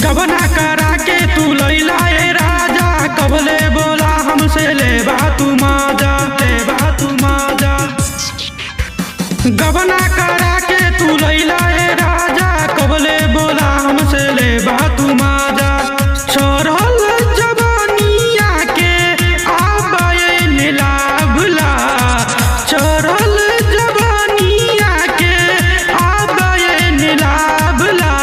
गबना करा के तू लैला ए राजा, कबले बोला हमसे ले बा तू माजा, ले बा तू माजा। गबना करा के तू लैला ए राजा, कबले बोला हमसे ले बा तू माजा। छोड़ल जवानिया के आबाए नीलाभला, छोड़ल जवानिया के आबाए नीलाभला।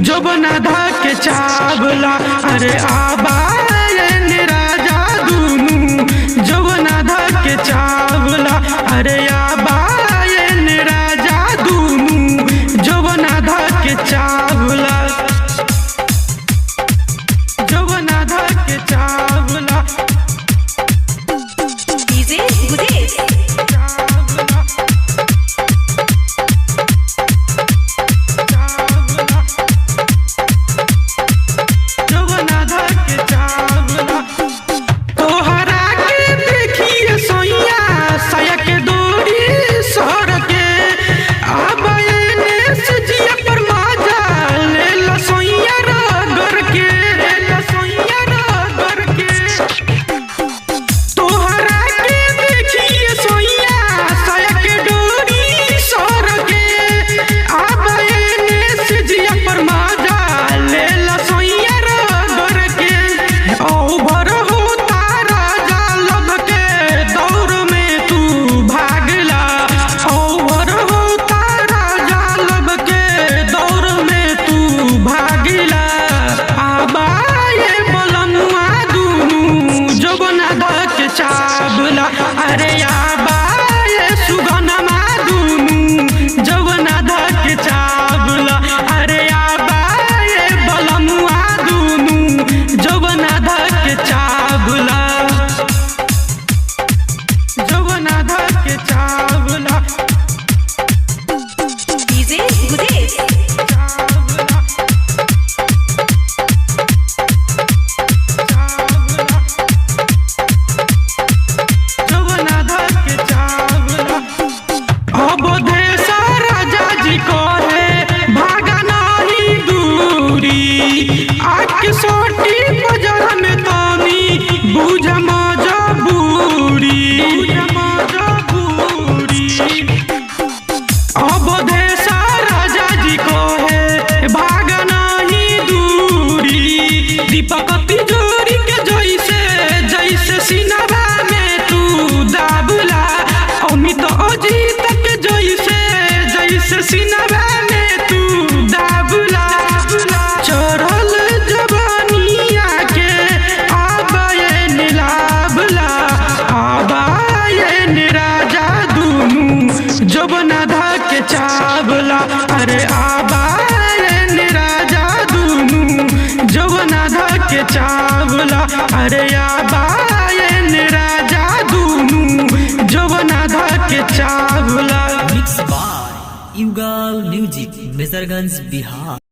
जबना धा के चावला, अरे आबाए राजा दूनू जबना धा के चावला, अरे आबाए राजा दूनू जबना धा के चावला, जबना धा के चावला। चावला, अरे आबाए सुगनमा दूनू जवना धा के चावला, अरे आबाए बलमुआ दूनू जवना धा के चावला, जवना धा के चावला। सोटी बजार में तानी बुझ मजबूरी, अवधेशा राजा जी को है भागना ही दूरी। दीपक तिजोरी के जैसे जैसे सिनवा में तू दाबला, अमित अजीत के जैसे जैसे सिनवा में तू दाबला। चढ़ल जवानिया के आबाए नीलाभला, आबाए राजा दूनू जबना धा के चावला, अरे आबाए राजा दूनू जबना धा के चावला, अरे आबाए राजा दूनू जबना धा के चावला। मिक्स बाय युगल म्यूजिक, मेजरगंज, बिहार।